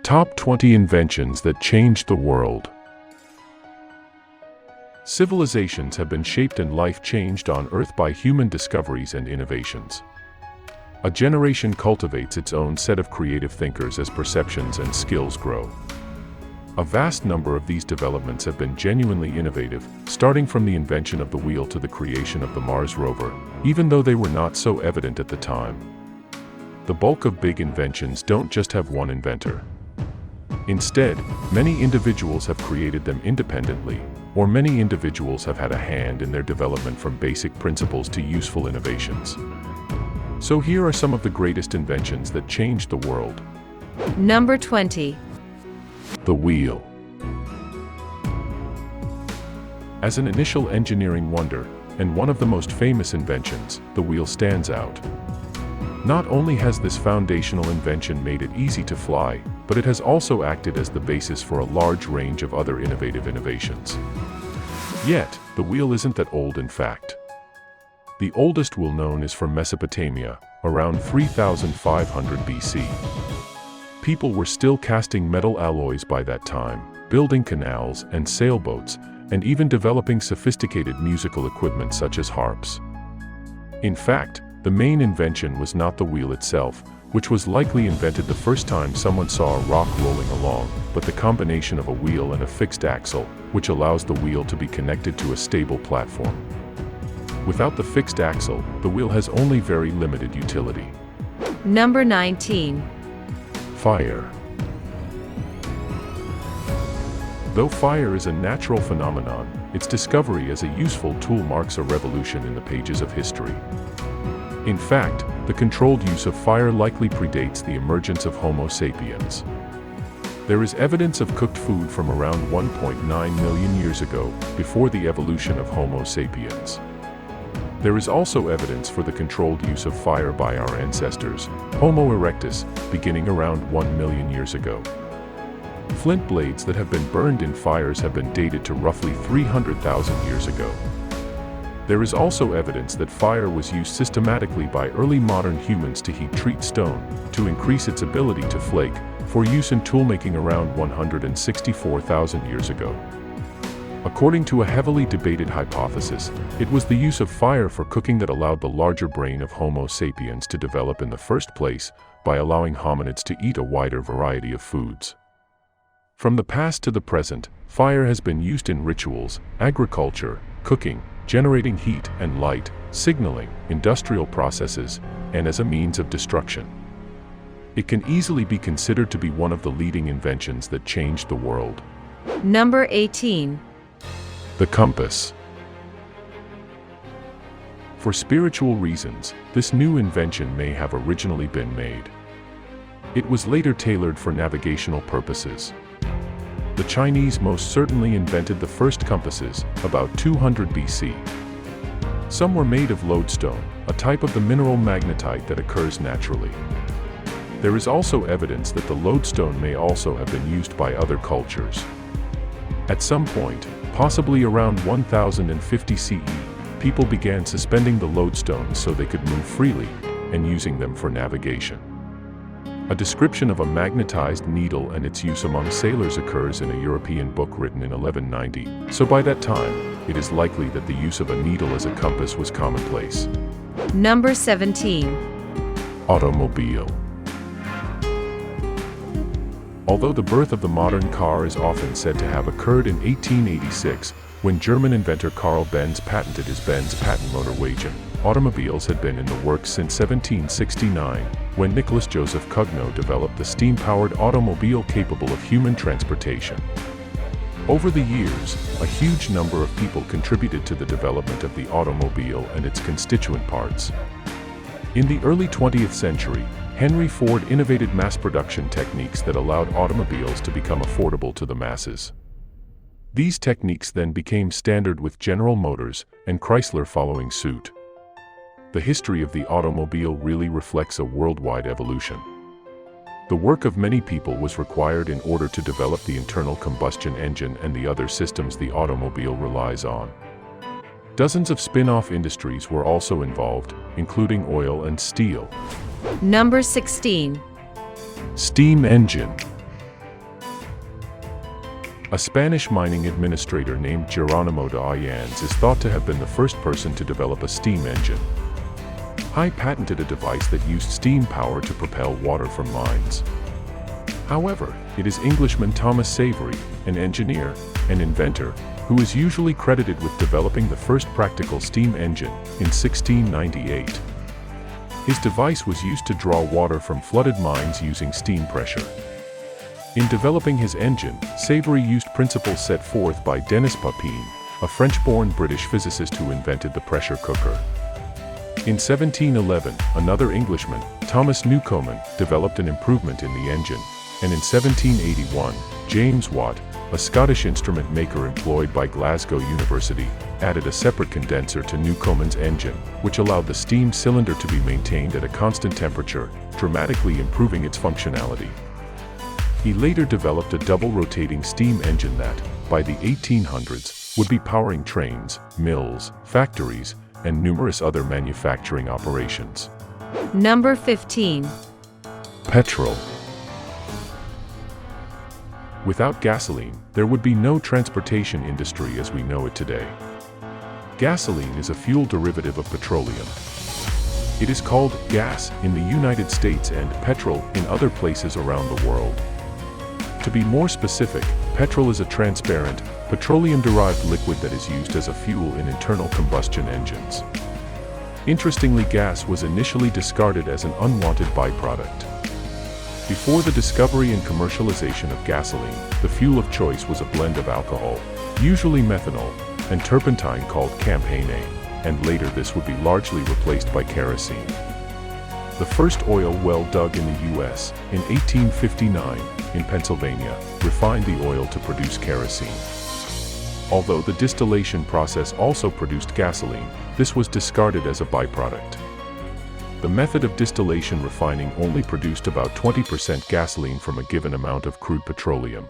Top 20 Inventions that Changed the World. Civilizations have been shaped and life changed on Earth by human discoveries and innovations. A generation cultivates its own set of creative thinkers as perceptions and skills grow. A vast number of these developments have been genuinely innovative, starting from the invention of the wheel to the creation of the Mars rover, even though they were not so evident at the time. The bulk of big inventions don't just have one inventor. Instead, many individuals have created them independently, or many individuals have had a hand in their development from basic principles to useful innovations. So here are some of the greatest inventions that changed the world. Number 20. The wheel. As an initial engineering wonder, and one of the most famous inventions, the wheel stands out. Not only has this foundational invention made it easy to fly, but it has also acted as the basis for a large range of other innovative innovations. Yet, the wheel isn't that old in fact. The oldest wheel known is from Mesopotamia, around 3500 BC. People were still casting metal alloys by that time, building canals and sailboats, and even developing sophisticated musical equipment such as harps. In fact, the main invention was not the wheel itself, which was likely invented the first time someone saw a rock rolling along, but the combination of a wheel and a fixed axle, which allows the wheel to be connected to a stable platform. Without the fixed axle, the wheel has only very limited utility. Number 19. Fire. Though fire is a natural phenomenon, its discovery as a useful tool marks a revolution in the pages of history. In fact, the controlled use of fire likely predates the emergence of Homo sapiens. There is evidence of cooked food from around 1.9 million years ago, before the evolution of Homo sapiens. There is also evidence for the controlled use of fire by our ancestors, Homo erectus, beginning around 1 million years ago. Flint blades that have been burned in fires have been dated to roughly 300,000 years ago. There is also evidence that fire was used systematically by early modern humans to heat-treat stone, to increase its ability to flake, for use in toolmaking around 164,000 years ago. According to a heavily debated hypothesis, it was the use of fire for cooking that allowed the larger brain of Homo sapiens to develop in the first place, by allowing hominids to eat a wider variety of foods. From the past to the present, fire has been used in rituals, agriculture, cooking, generating heat and light, signaling, industrial processes, and as a means of destruction. It can easily be considered to be one of the leading inventions that changed the world. Number 18. The compass. For spiritual reasons, this new invention may have originally been made. It was later tailored for navigational purposes. The Chinese most certainly invented the first compasses, about 200 BC. Some were made of lodestone, a type of the mineral magnetite that occurs naturally. There is also evidence that the lodestone may also have been used by other cultures. At some point, possibly around 1050 CE, people began suspending the lodestones so they could move freely, and using them for navigation. A description of a magnetized needle and its use among sailors occurs in a European book written in 1190, so by that time, it is likely that the use of a needle as a compass was commonplace. Number 17. Automobile. Although the birth of the modern car is often said to have occurred in 1886, when German inventor Carl Benz patented his Benz patent motorwagen, automobiles had been in the works since 1769, when Nicholas Joseph Cugnot developed the steam-powered automobile capable of human transportation. Over the years, a huge number of people contributed to the development of the automobile and its constituent parts. In the early 20th century, Henry Ford innovated mass production techniques that allowed automobiles to become affordable to the masses. These techniques then became standard with General Motors and Chrysler following suit. The history of the automobile really reflects a worldwide evolution. The work of many people was required in order to develop the internal combustion engine and the other systems the automobile relies on. Dozens of spin-off industries were also involved, including oil and steel. Number 16. Steam engine. A Spanish mining administrator named Jerónimo de Ayans is thought to have been the first person to develop a steam engine. He patented a device that used steam power to propel water from mines. However, it is Englishman Thomas Savery, an engineer, an inventor, who is usually credited with developing the first practical steam engine in 1698. His device was used to draw water from flooded mines using steam pressure. In developing his engine, Savery used principles set forth by Denis Papin, a French-born British physicist who invented the pressure cooker. In 1711, another Englishman, Thomas Newcomen, developed an improvement in the engine, and in 1781, James Watt, a Scottish instrument maker employed by Glasgow University, added a separate condenser to Newcomen's engine, which allowed the steam cylinder to be maintained at a constant temperature, dramatically improving its functionality. He later developed a double-rotating steam engine that, by the 1800s, would be powering trains, mills, factories, and numerous other manufacturing operations. Number 15. Petrol. Without gasoline, there would be no transportation industry as we know it today. Gasoline is a fuel derivative of petroleum. It is called gas in the United States and petrol in other places around the world. To be more specific, petrol is a transparent, petroleum-derived liquid that is used as a fuel in internal combustion engines. Interestingly, gas was initially discarded as an unwanted byproduct. Before the discovery and commercialization of gasoline, the fuel of choice was a blend of alcohol, usually methanol, and turpentine called campagne, and later this would be largely replaced by kerosene. The first oil well dug in the U.S., in 1859, in Pennsylvania, refined the oil to produce kerosene. Although the distillation process also produced gasoline, this was discarded as a byproduct. The method of distillation refining only produced about 20% gasoline from a given amount of crude petroleum.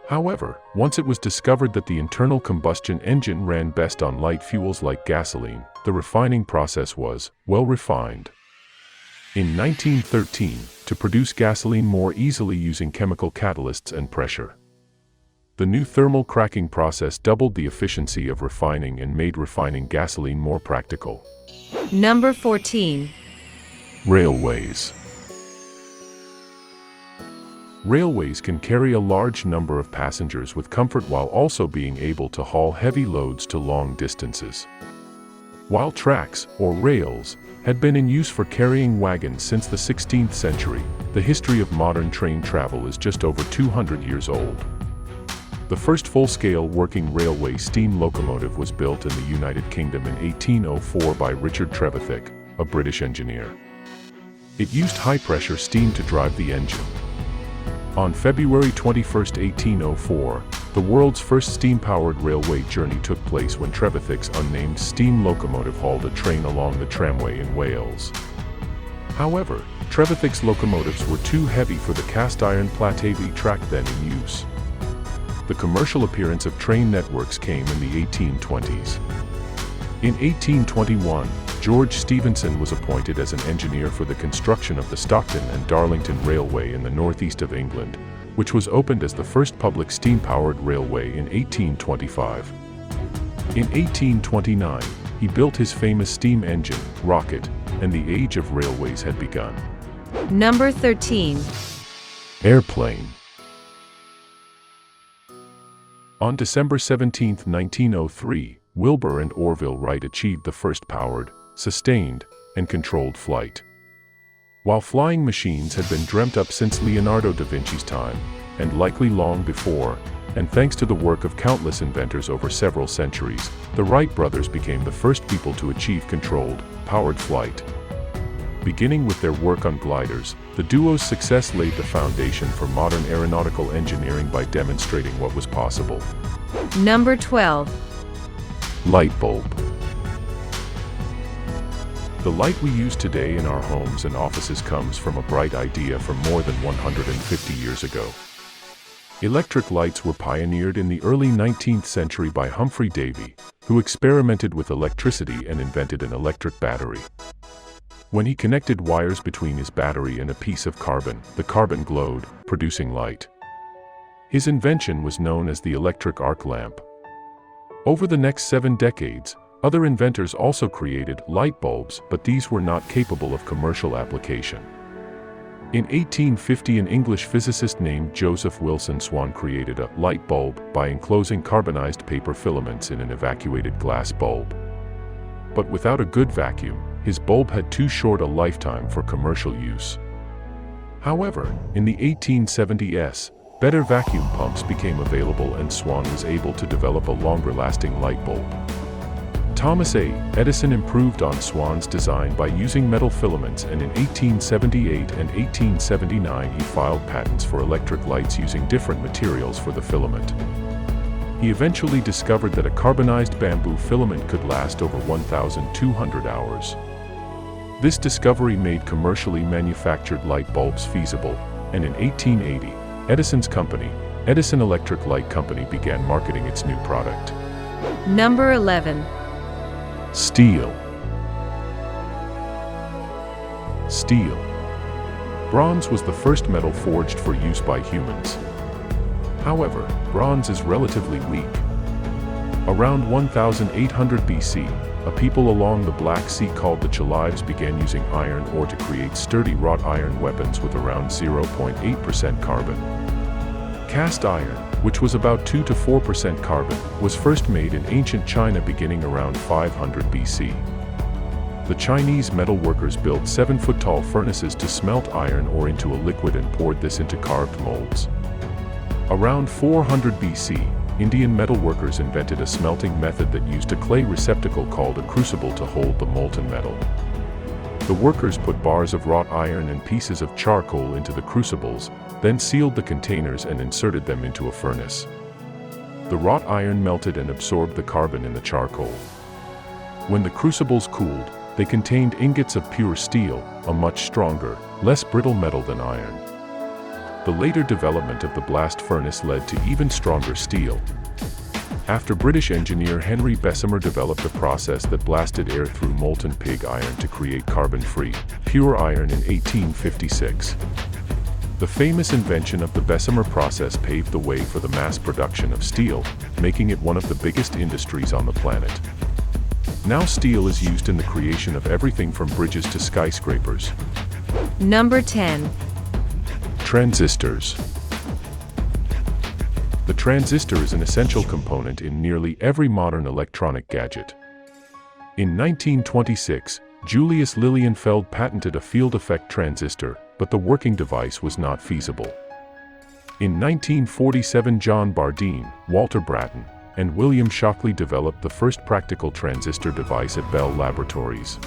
However, once it was discovered that the internal combustion engine ran best on light fuels like gasoline, the refining process was, well, refined. In 1913, to produce gasoline more easily using chemical catalysts and pressure. The new thermal cracking process doubled the efficiency of refining and made refining gasoline more practical. Number 14. Railways. Railways can carry a large number of passengers with comfort while also being able to haul heavy loads to long distances. While tracks, or rails, had been in use for carrying wagons since the 16th century, the history of modern train travel is just over 200 years old. The first full-scale working railway steam locomotive was built in the United Kingdom in 1804 by Richard Trevithick, a British engineer. It used high-pressure steam to drive the engine. On February 21, 1804, the world's first steam-powered railway journey took place when Trevithick's unnamed steam locomotive hauled a train along the tramway in Wales. However, Trevithick's locomotives were too heavy for the cast-iron Platavy track then in use. The commercial appearance of train networks came in the 1820s. In 1821, George Stephenson was appointed as an engineer for the construction of the Stockton and Darlington Railway in the northeast of England, which was opened as the first public steam-powered railway in 1825. In 1829, he built his famous steam engine, Rocket, and the age of railways had begun. Number 13. Airplane. On December 17, 1903, Wilbur and Orville Wright achieved the first powered, sustained, and controlled flight. While flying machines had been dreamt up since Leonardo da Vinci's time, and likely long before, and thanks to the work of countless inventors over several centuries, the Wright brothers became the first people to achieve controlled, powered flight. Beginning with their work on gliders, the duo's success laid the foundation for modern aeronautical engineering by demonstrating what was possible. Number 12. Light bulb. The light we use today in our homes and offices comes from a bright idea from more than 150 years ago. Electric lights were pioneered in the early 19th century by Humphrey Davy, who experimented with electricity and invented an electric battery. When he connected wires between his battery and a piece of carbon, the carbon glowed, producing light. His invention was known as the electric arc lamp. Over the next 7 decades, other inventors also created light bulbs, but these were not capable of commercial application. In 1850, an English physicist named Joseph Wilson Swan created a light bulb by enclosing carbonized paper filaments in an evacuated glass bulb. But without a good vacuum, his bulb had too short a lifetime for commercial use. However, in the 1870s, better vacuum pumps became available and Swan was able to develop a longer-lasting light bulb. Thomas A. Edison improved on Swan's design by using metal filaments, and in 1878 and 1879 he filed patents for electric lights using different materials for the filament. He eventually discovered that a carbonized bamboo filament could last over 1,200 hours. This discovery made commercially manufactured light bulbs feasible, and in 1880, Edison's company, Edison Electric Light Company, began marketing its new product. Number 11. Steel. Steel. Bronze was the first metal forged for use by humans. However, bronze is relatively weak. Around 1800 BC, a people along the Black Sea called the Chalybes began using iron ore to create sturdy wrought iron weapons with around 0.8% carbon. Cast iron, which was about 2 to 4% carbon, was first made in ancient China beginning around 500 BC. The Chinese metal workers built 7-foot-tall furnaces to smelt iron ore into a liquid and poured this into carved molds. Around 400 BC, Indian metal workers invented a smelting method that used a clay receptacle called a crucible to hold the molten metal. The workers put bars of wrought iron and pieces of charcoal into the crucibles, then sealed the containers and inserted them into a furnace. The wrought iron melted and absorbed the carbon in the charcoal. When the crucibles cooled, they contained ingots of pure steel, a much stronger, less brittle metal than iron. The later development of the blast furnace led to even stronger steel. After British engineer Henry Bessemer developed a process that blasted air through molten pig iron to create carbon-free, pure iron in 1856. The famous invention of the Bessemer process paved the way for the mass production of steel, making it one of the biggest industries on the planet. Now steel is used in the creation of everything from bridges to skyscrapers. Number 10. Transistors. The transistor is an essential component in nearly every modern electronic gadget. In 1926, Julius Lilienfeld patented a field effect transistor, but the working device was not feasible. In 1947, John Bardeen, Walter Brattain, and William Shockley developed the first practical transistor device at Bell Laboratories.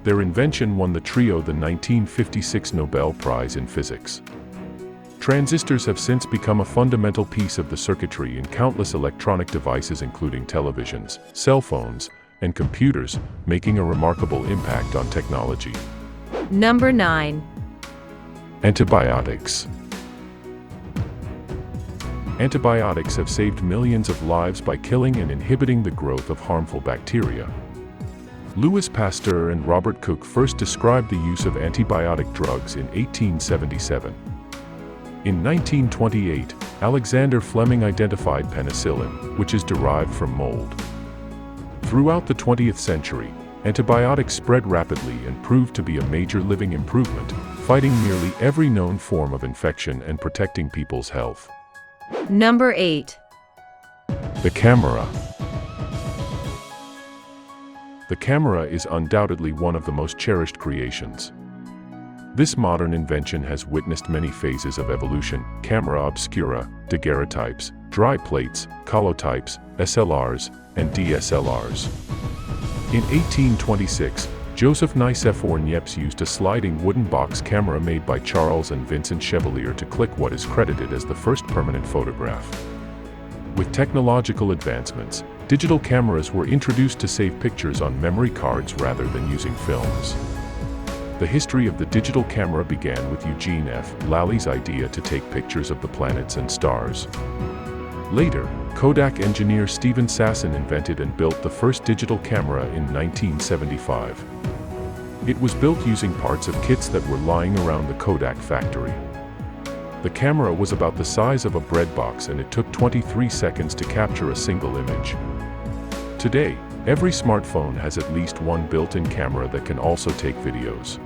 Their invention won the trio the 1956 Nobel Prize in Physics. Transistors have since become a fundamental piece of the circuitry in countless electronic devices including televisions, cell phones, and computers, making a remarkable impact on technology. Number 9. Antibiotics. Antibiotics have saved millions of lives by killing and inhibiting the growth of harmful bacteria. Louis Pasteur and Robert Koch first described the use of antibiotic drugs in 1877. In 1928, Alexander Fleming identified penicillin, which is derived from mold. Throughout the 20th century, antibiotics spread rapidly and proved to be a major living improvement, fighting nearly every known form of infection and protecting people's health. Number 8. The camera. The camera is undoubtedly one of the most cherished creations. This modern invention has witnessed many phases of evolution: camera obscura, daguerreotypes, dry plates, colotypes, SLRs, and DSLRs. In 1826, Joseph Nicephore Niepce used a sliding wooden box camera made by Charles and Vincent Chevalier to click what is credited as the first permanent photograph. With technological advancements, digital cameras were introduced to save pictures on memory cards rather than using films. The history of the digital camera began with Eugene F. Lally's idea to take pictures of the planets and stars. Later, Kodak engineer Stephen Sasson invented and built the first digital camera in 1975. It was built using parts of kits that were lying around the Kodak factory. The camera was about the size of a bread box and it took 23 seconds to capture a single image. Today, every smartphone has at least one built-in camera that can also take videos.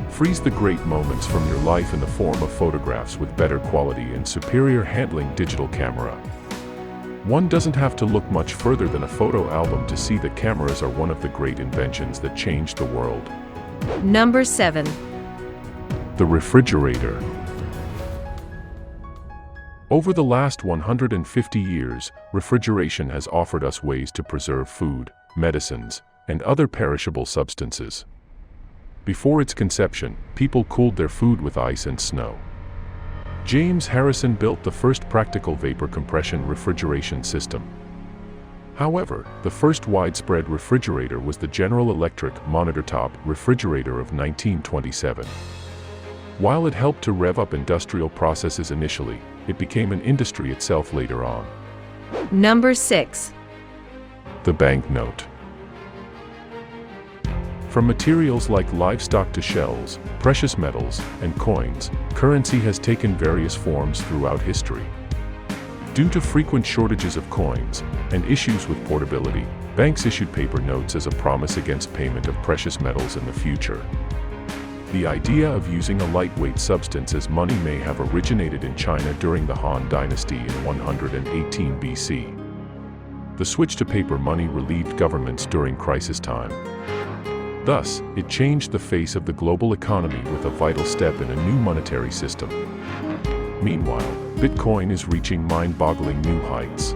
Freeze the great moments from your life in the form of photographs with better quality and superior handling digital camera. One doesn't have to look much further than a photo album to see that cameras are one of the great inventions that changed the world. Number 7. The refrigerator. Over the last 150 years, refrigeration has offered us ways to preserve food, medicines, and other perishable substances. Before its conception, people cooled their food with ice and snow. James Harrison built the first practical vapor compression refrigeration system. However, the first widespread refrigerator was the General Electric monitor-top refrigerator of 1927. While it helped to rev up industrial processes initially, it became an industry itself later on. Number 6. The banknote. From materials like livestock to shells, precious metals, and coins, currency has taken various forms throughout history. Due to frequent shortages of coins and issues with portability, banks issued paper notes as a promise against payment of precious metals in the future. The idea of using a lightweight substance as money may have originated in China during the Han Dynasty in 118 BC. The switch to paper money relieved governments during crisis time. Thus, it changed the face of the global economy with a vital step in a new monetary system. Meanwhile, Bitcoin is reaching mind-boggling new heights.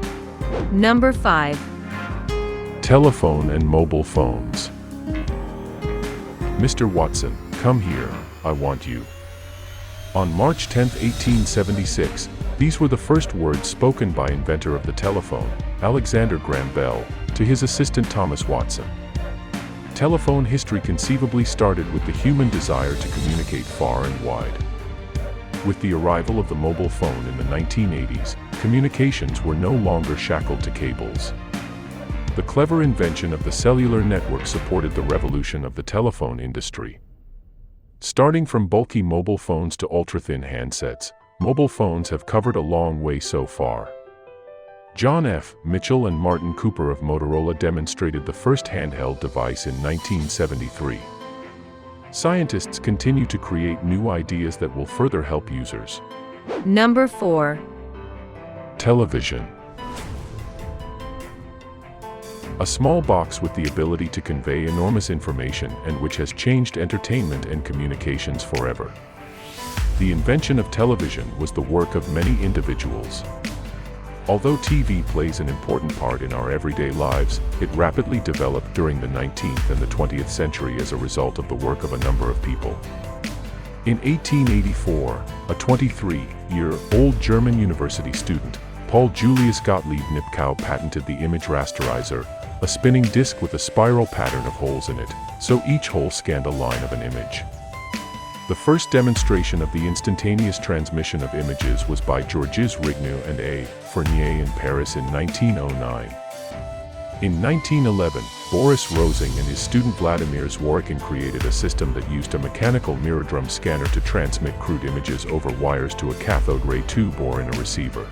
Number 5. Telephone and mobile phones. Mr. Watson, come here, I want you. On March 10, 1876, these were the first words spoken by inventor of the telephone, Alexander Graham Bell, to his assistant Thomas Watson. Telephone history conceivably started with the human desire to communicate far and wide. With the arrival of the mobile phone in the 1980s, communications were no longer shackled to cables. The clever invention of the cellular network supported the revolution of the telephone industry. Starting from bulky mobile phones to ultra-thin handsets, mobile phones have covered a long way so far. John F. Mitchell and Martin Cooper of Motorola demonstrated the first handheld device in 1973. Scientists continue to create new ideas that will further help users. Number 4. Television. A small box with the ability to convey enormous information and which has changed entertainment and communications forever. The invention of television was the work of many individuals. Although TV plays an important part in our everyday lives, it rapidly developed during the 19th and the 20th century as a result of the work of a number of people. In 1884, a 23-year-old German university student, Paul Julius Gottlieb Nipkow, patented the image rasterizer, a spinning disc with a spiral pattern of holes in it, so each hole scanned a line of an image. The first demonstration of the instantaneous transmission of images was by Georges Rigneau and A. Fournier in Paris in 1909. In 1911, Boris Rosing and his student Vladimir Zworykin created a system that used a mechanical mirror drum scanner to transmit crude images over wires to a cathode ray tube or in a receiver.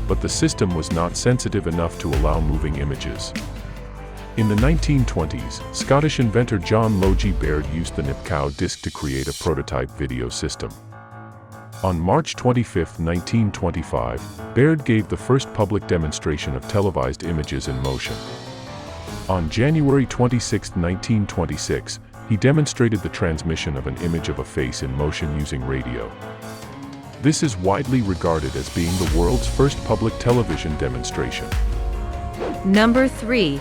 But the system was not sensitive enough to allow moving images. In the 1920s, Scottish inventor John Logie Baird used the Nipkow disc to create a prototype video system. On March 25, 1925, Baird gave the first public demonstration of televised images in motion. On January 26, 1926, he demonstrated the transmission of an image of a face in motion using radio. This is widely regarded as being the world's first public television demonstration. Number 3.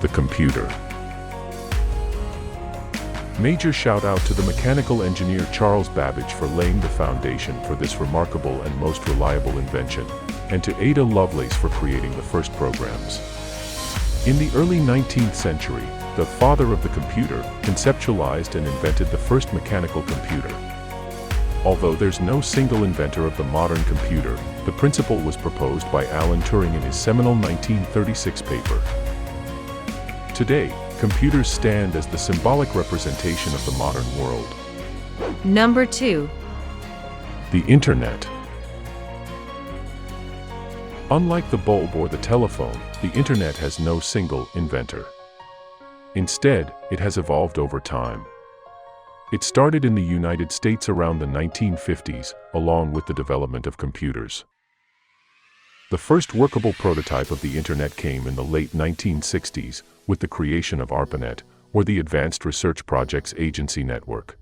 The computer. Major shout out to the mechanical engineer Charles Babbage for laying the foundation for this remarkable and most reliable invention, and to Ada Lovelace for creating the first programs. In the early 19th century, the father of the computer conceptualized and invented the first mechanical computer. Although there's no single inventor of the modern computer, the principle was proposed by Alan Turing in his seminal 1936 paper. Today, computers stand as the symbolic representation of the modern world. Number 2. The Internet. Unlike the bulb or the telephone, the Internet has no single inventor. Instead, it has evolved over time. It started in the United States around the 1950s, along with the development of computers. The first workable prototype of the Internet came in the late 1960s with the creation of ARPANET, or the Advanced Research Projects Agency Network.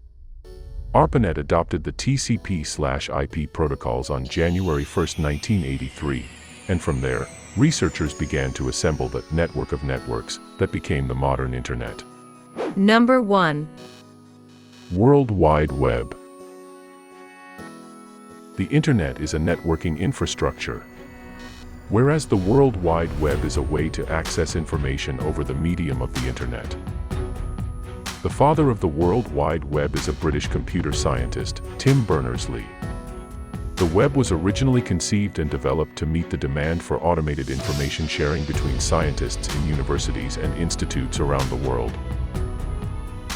ARPANET adopted the TCP/IP protocols on January 1, 1983, and from there, researchers began to assemble the network of networks that became the modern Internet. Number 1. World Wide Web. The Internet is a networking infrastructure, whereas the World Wide Web is a way to access information over the medium of the Internet. The father of the World Wide Web is a British computer scientist, Tim Berners-Lee. The web was originally conceived and developed to meet the demand for automated information sharing between scientists in universities and institutes around the world.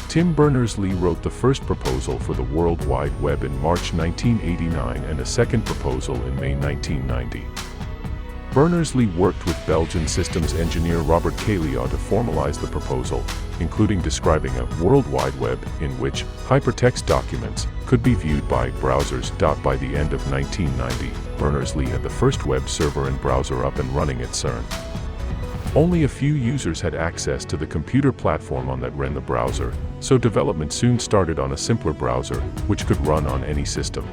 Tim Berners-Lee wrote the first proposal for the World Wide Web in March 1989 and a second proposal in May 1990. Berners-Lee worked with Belgian systems engineer Robert Cailliau to formalize the proposal, including describing a World Wide Web in which hypertext documents could be viewed by browsers. By the end of 1990, Berners-Lee had the first web server and browser up and running at CERN. Only a few users had access to the computer platform on that ran the browser, so development soon started on a simpler browser, which could run on any system.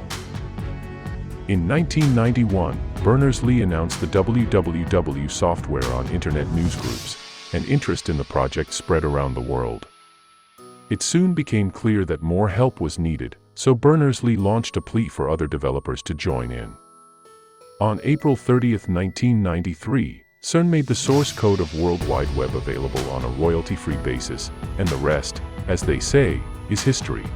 In 1991, Berners-Lee announced the www software on Internet newsgroups, and interest in the project spread around the world. It soon became clear that more help was needed, so Berners-Lee launched a plea for other developers to join in. On April 30, 1993, CERN made the source code of World Wide Web available on a royalty-free basis, and the rest, as they say, is history.